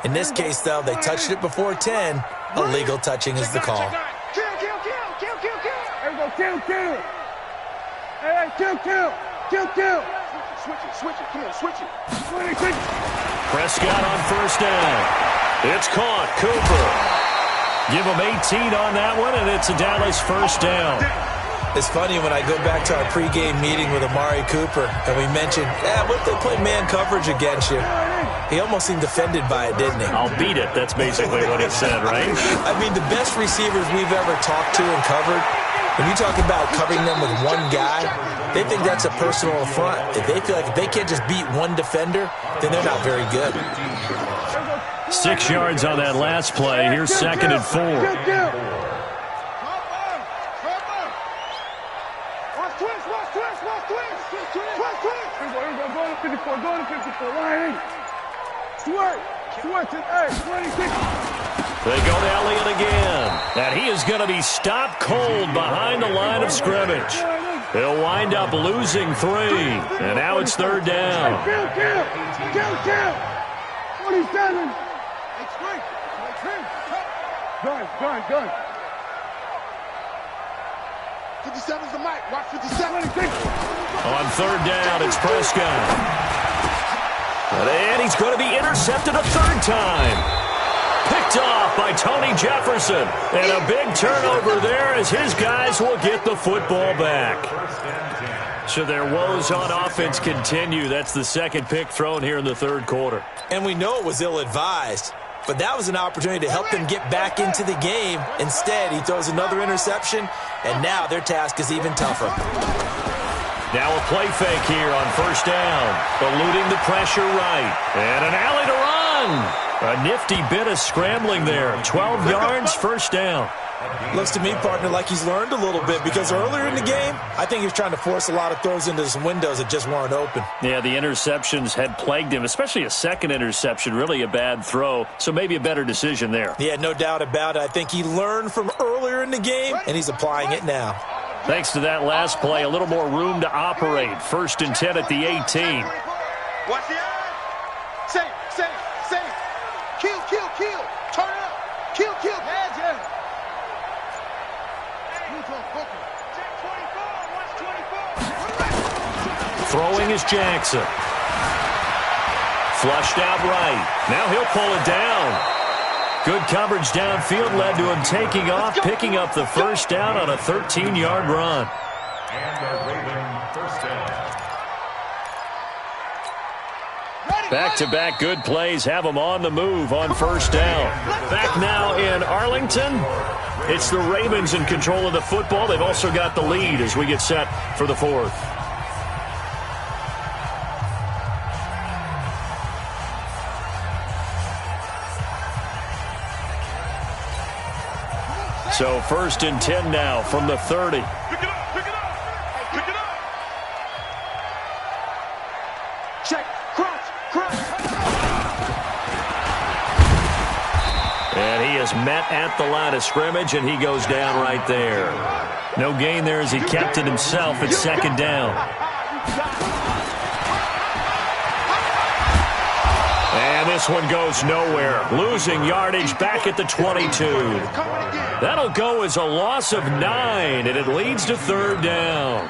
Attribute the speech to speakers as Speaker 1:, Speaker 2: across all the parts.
Speaker 1: In this case, though, they touched it before 10. Illegal touching is the call.
Speaker 2: Kill. There we go, kill. Hey, kill. Switch it. Come on, switch it.
Speaker 3: Prescott on first down. It's caught. Cooper. Give him 18 on that one, and it's a Dallas first down.
Speaker 1: It's funny when I go back to our pregame meeting with Amari Cooper, and we mentioned, what if they play man coverage against you? He almost seemed offended by it, didn't he?
Speaker 3: I'll beat it. That's basically what he said, right?
Speaker 1: I mean, the best receivers we've ever talked to and covered, when you talk about covering them with one guy, they think that's a personal affront. If they feel like if they can't just beat one defender, then they're not very good.
Speaker 3: 6 yards on that last play. Here's 2nd and 4. They go to Elliott again. And he is going to be stopped cold behind the line of scrimmage. He'll wind up losing 3. And now it's 3rd down.
Speaker 2: Kill. 47. Gun. 57's the mic. Watch 57.
Speaker 3: On 3rd down, it's Prescott. And he's going to be intercepted a 3rd time. Picked off by Tony Jefferson. And a big turnover there as his guys will get the football back. So their woes on offense continue. That's the 2nd pick thrown here in the 3rd quarter.
Speaker 1: And we know it was ill-advised, but that was an opportunity to help them get back into the game. Instead, he throws another interception, and now their task is even tougher.
Speaker 3: Now a play fake here on 1st down. Eluding the pressure right. And an alley to run. A nifty bit of scrambling there. 12 yards, 1st down.
Speaker 1: Looks to me, partner, like he's learned a little bit because earlier in the game, I think he was trying to force a lot of throws into some windows that just weren't open.
Speaker 3: Yeah, the interceptions had plagued him, especially a 2nd interception, really a bad throw, so maybe a better decision there.
Speaker 1: Yeah, no doubt about it. I think he learned from earlier in the game, and he's applying it now.
Speaker 3: Thanks to that last play, a little more room to operate. 1st and 10 at the 18.
Speaker 2: Watch the eye. Safe. Kill. Turn it up. Kill. Yeah.
Speaker 3: Throwing is Jackson. Flushed out right. Now he'll pull it down. Good coverage downfield led to him taking off, picking up the 1st down on a 13-yard run.
Speaker 4: And the Raven first down.
Speaker 3: Back-to-back good plays have them on the move on 1st down. Back now in Arlington. It's the Ravens in control of the football. They've also got the lead as we get set for the 4th. So 1st and 10 now from the 30.
Speaker 2: Pick it up. Check. Crunch.
Speaker 3: And he is met at the line of scrimmage, and he goes down right there. No gain there as he kept it himself at 2nd down. And this one goes nowhere. Losing yardage back at the 22. That'll go as a loss of 9, and it leads to 3rd down.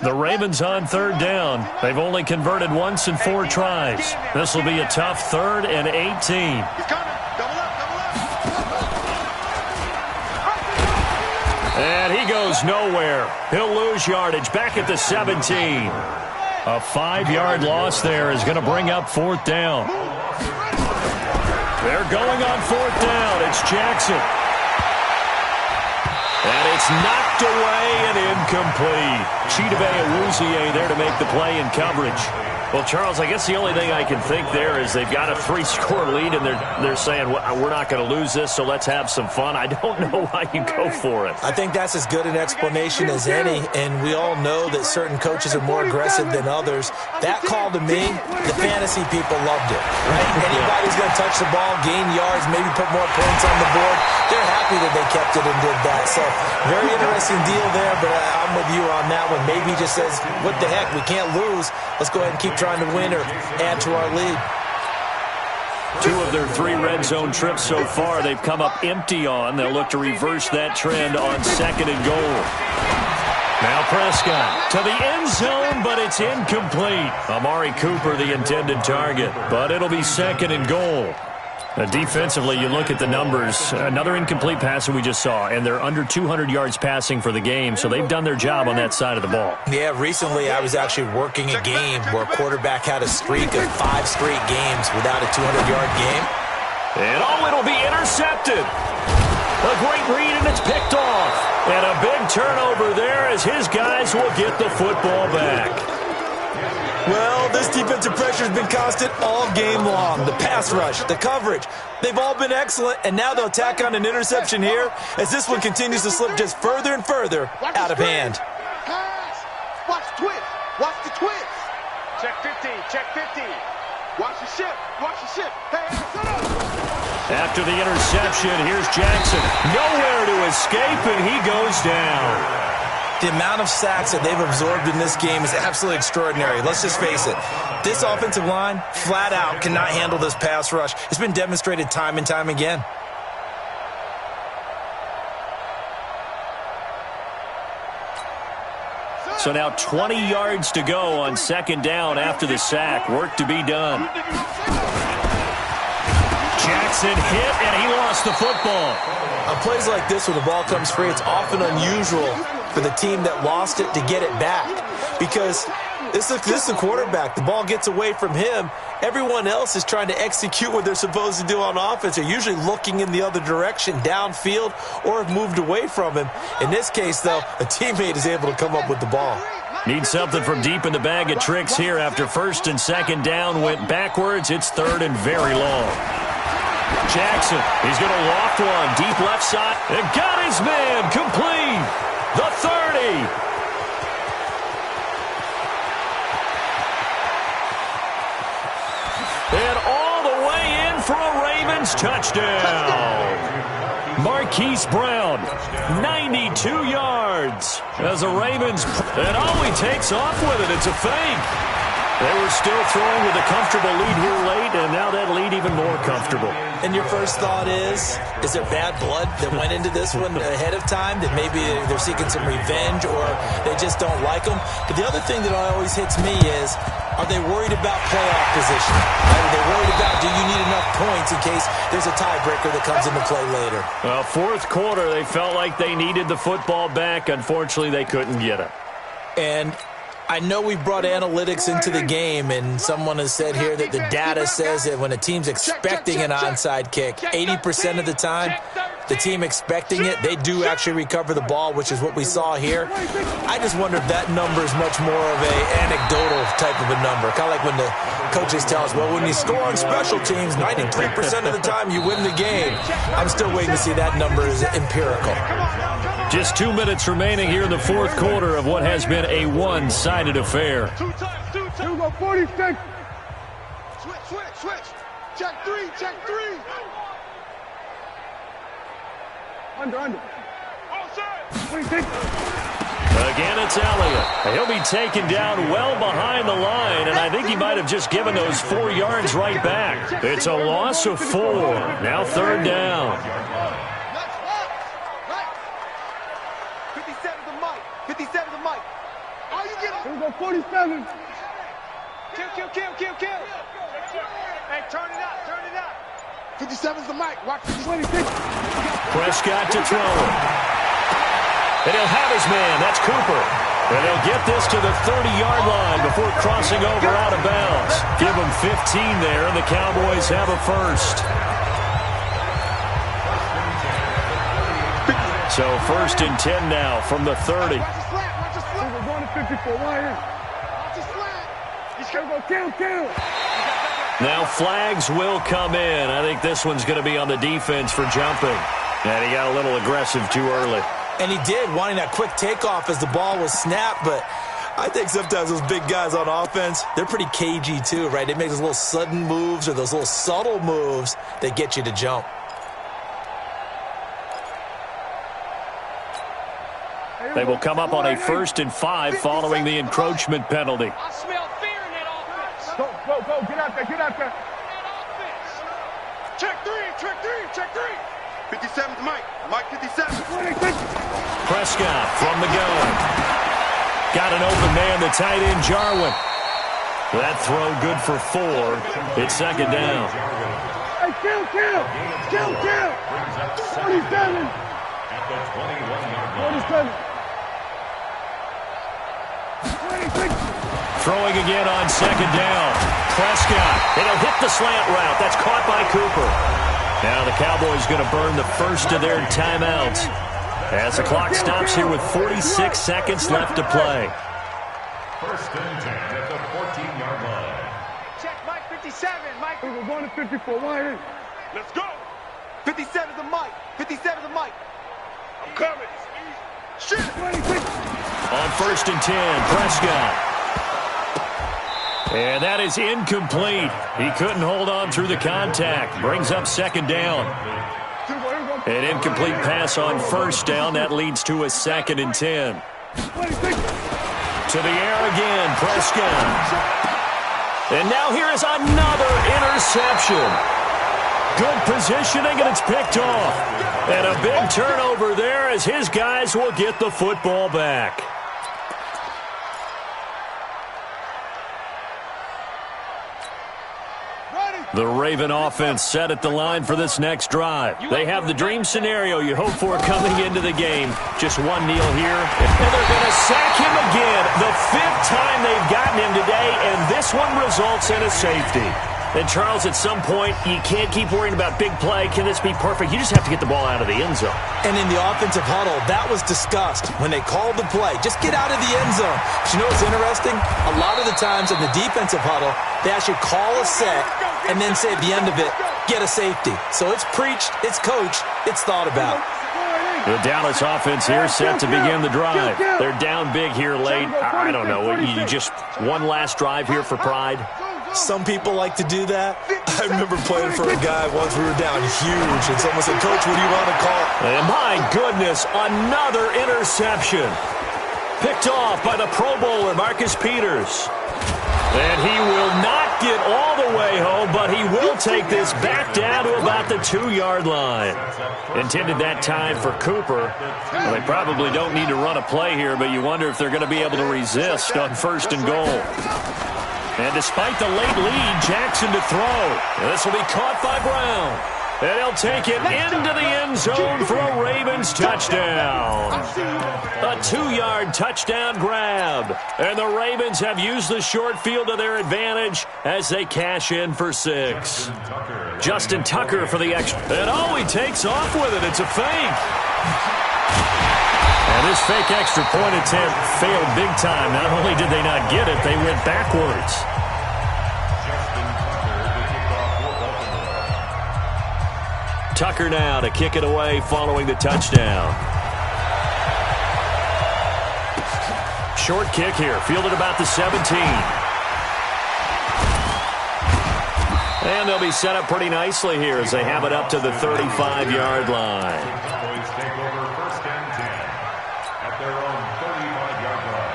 Speaker 3: The Ravens on 3rd down. They've only converted once in 4 tries. This will be a tough 3rd and 18. And he goes nowhere. He'll lose yardage back at the 17. A 5-yard loss there is going to bring up 4th down. They're going on 4th down. It's Jackson. And it's knocked away and incomplete. Chidobe Awuzie there to make the play in coverage. Well, Charles, I guess the only thing I can think there is they've got a 3-score lead, and they're saying, well, we're not going to lose this, so let's have some fun. I don't know why you go for it.
Speaker 1: I think that's as good an explanation as any, and we all know that certain coaches are more aggressive than others. That call to me, the fantasy people loved it, right? Anybody's going to touch the ball, gain yards, maybe put more points on the board. They're happy that they kept it and did that. So very interesting deal there, but I'm with you on that one. Maybe he just says, what the heck, we can't lose. Let's go ahead and keep trying to win or add to our lead.
Speaker 3: 2 of their 3 red zone trips so far they've come up empty on. They'll look to reverse that trend on 2nd and goal. Now Prescott to the end zone, but it's incomplete. Amari Cooper, the intended target, but it'll be 2nd and goal. Defensively, you look at the numbers. Another incomplete pass that we just saw, and they're under 200 yards passing for the game, so they've done their job on that side of the ball.
Speaker 1: Yeah, recently I was actually working a game where a quarterback had a streak of 5 straight games without a 200-yard game.
Speaker 3: And it'll be intercepted. A great read, and it's picked off. And a big turnover there as his guys will get the football back.
Speaker 1: Well, this defensive pressure has been constant all game long. The pass rush, the coverage, they've all been excellent, and now they'll tack on an interception here as this one continues to slip just further and further out of hand.
Speaker 2: Pass. Watch the twist. Watch the twist. Check 50. Check 50. Watch the ship. Watch the ship. Hey, set up.
Speaker 3: After the interception, here's Jackson. Nowhere to escape, and he goes down.
Speaker 1: The amount of sacks that they've absorbed in this game is absolutely extraordinary. Let's just face it. This offensive line, flat out, cannot handle this pass rush. It's been demonstrated time and time again.
Speaker 3: So now 20 yards to go on 2nd down after the sack. Work to be done. Jackson hit, and he lost the football.
Speaker 1: On plays like this, when the ball comes free, it's often unusual for the team that lost it to get it back, because this is the quarterback. The ball gets away from him. Everyone else is trying to execute what they're supposed to do on offense. They're usually looking in the other direction, downfield, or have moved away from him. In this case, though, a teammate is able to come up with the ball.
Speaker 3: Need something from deep in the bag of tricks here after 1st and 2nd down went backwards. It's 3rd and very long. Jackson, he's going to loft one deep left side and got his man complete. The 30. And all the way in for a Ravens touchdown. Marquise Brown, 92 yards. As the Ravens, and he takes off with it. It's a fake. They were still throwing with a comfortable lead here late, and now that lead even more comfortable.
Speaker 1: And your first thought is there bad blood that went into this one ahead of time, that maybe they're seeking some revenge or they just don't like them? But the other thing that always hits me is, are they worried about playoff position? Are they worried about, do you need enough points in case there's a tiebreaker that comes into play later?
Speaker 3: Well, 4th quarter, they felt like they needed the football back. Unfortunately, they couldn't get it.
Speaker 1: And I know we brought analytics into the game, and someone has said here that the data says that when a team's expecting an onside kick, 80% of the time, the team expecting it, they do actually recover the ball, which is what we saw here. I just wonder if that number is much more of an anecdotal type of a number. Kind of like when the coaches tell us, well, when you score on special teams, 93% of the time you win the game. I'm still waiting to see that number is empirical.
Speaker 3: Just 2 minutes remaining here in the 4th quarter of what has been a one-sided affair.
Speaker 2: 46. Switch. Check 3. Under.
Speaker 3: Again, it's Elliott. He'll be taken down well behind the line, and I think he might have just given those 4 yards right back. It's a loss of 4. Now 3rd down.
Speaker 2: 57 the mic. All you get up. 47. Kill. Hey, turn it up. 57's the mic. Watch the 26.
Speaker 3: Prescott to throw it. And he'll have his man. That's Cooper. And he'll get this to the 30-yard line before crossing over out of bounds. Give him 15 there, and the Cowboys have a first. So 1st and 10 now from the 30.
Speaker 2: We're going to 54. Why here? Watch the slant. He's
Speaker 3: Now flags will come in. I think this one's going to be on the defense for jumping. And he got a little aggressive too early.
Speaker 1: And he did, wanting that quick takeoff as the ball was snapped, but I think sometimes those big guys on offense, they're pretty cagey too, right? They make those little sudden moves or those little subtle moves that get you to jump.
Speaker 3: They will come up on a 1st and 5 following the encroachment penalty.
Speaker 5: I smell fear in that offense.
Speaker 2: Go, get out there, get out there.
Speaker 5: Check three.
Speaker 2: 57's Mike, Mike 57.
Speaker 3: Prescott from the gun. Got an open man, the tight end, Jarwin. That throw good for 4. It's 2nd down.
Speaker 2: Hey, kill. 47.
Speaker 4: At the 21-yard line.
Speaker 2: 47. 26.
Speaker 3: Throwing again on 2nd down. Prescott. It'll hit the slant route. That's caught by Cooper. Now the Cowboys going to burn the first of their timeouts as the clock stops here with 46 seconds left to play.
Speaker 4: 1st and 10 at the 14-yard line.
Speaker 5: Check Mike 57. Mike.
Speaker 2: We're going to 54. Why?
Speaker 5: Let's go.
Speaker 2: 57's a Mike. 57's a Mike.
Speaker 5: I'm coming.
Speaker 2: Shit. 26.
Speaker 3: On 1st and 10, Prescott. And that is incomplete. He couldn't hold on through the contact. Brings up 2nd down. An incomplete pass on 1st down. That leads to a 2nd and 10.
Speaker 2: 26.
Speaker 3: To the air again, Prescott. And now here is another interception. Good positioning, and it's picked off. And a big turnover there as his guys will get the football back. The Raven offense set at the line for this next drive. They have the dream scenario you hope for coming into the game. Just one kneel here, and they're going to sack him again. The 5th time they've gotten him today, and this one results in a safety. And, Charles, at some point, you can't keep worrying about big play. Can this be perfect? You just have to get the ball out of the end zone.
Speaker 1: And in the offensive huddle, that was discussed when they called the play. Just get out of the end zone. But you know what's interesting? A lot of the times in the defensive huddle, they actually call a set and then say at the end of it, get a safety. So it's preached, it's coached, it's thought about.
Speaker 3: The Dallas offense here set to begin the drive. They're down big here late. I don't know. You just one last drive here for pride?
Speaker 1: Some people like to do that. I remember playing for a guy once. We were down huge, and someone said, Coach, what do you want to call?
Speaker 3: And my goodness, another interception. Picked off by the Pro Bowler, Marcus Peters. And he will not get all the way home, but he will take this back down to about the 2-yard line. Intended that time for Cooper. Well, they probably don't need to run a play here, but you wonder if they're going to be able to resist on 1st and goal. And despite the late lead, Jackson to throw. This will be caught by Brown. And he'll take it into the end zone for a Ravens touchdown. A 2-yard touchdown grab. And the Ravens have used the short field to their advantage as they cash in for 6. Justin Tucker for the extra. And he takes off with it. It's a fake. And this fake extra point attempt failed big time. Not only did they not get it, they went backwards. Tucker now to kick it away following the touchdown. Short kick here, fielded about the 17. And they'll be set up pretty nicely here as they have it up to the 35-yard line.
Speaker 4: Cowboys take over 1st and 10 at their own 35-yard line.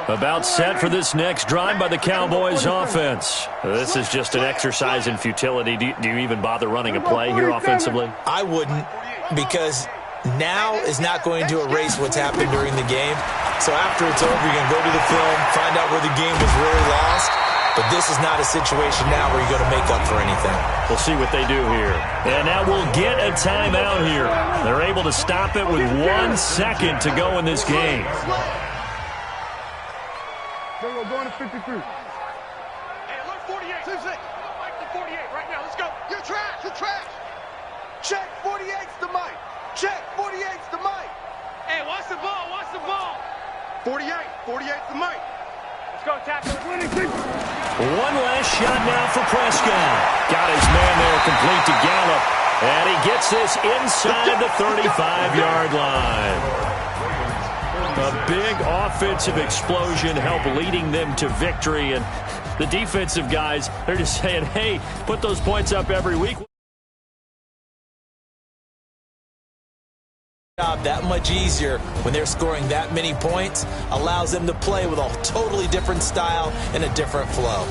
Speaker 3: About set for this next drive by the Cowboys offense. This is just an exercise in futility. Do you even bother running a play here offensively?
Speaker 1: I wouldn't, because now is not going to erase what's happened during the game. So after it's over, you're going to go to the film, find out where the game was really lost. But this is not a situation now where you're going to make up for anything.
Speaker 3: We'll see what they do here. And now we'll get a timeout here. They're able to stop it with 1 second to go in this game.
Speaker 2: We're going to 53.
Speaker 5: Hey, look, 48.
Speaker 2: 6.
Speaker 5: Mike to 48 right now. Let's go.
Speaker 2: You're trash. Check 48's the Mike. Check 48's the Mike.
Speaker 5: Hey, watch the ball.
Speaker 2: 48's the Mike.
Speaker 5: go, tackle.
Speaker 3: One last shot now for Prescott. Got his man there complete to Gallup. And he gets this inside the 35-yard line. A big offensive explosion helped leading them to victory. And the defensive guys, they're just saying, hey, put those points up every week.
Speaker 1: That much easier when they're scoring that many points, allows them to play with a totally different style and a different flow.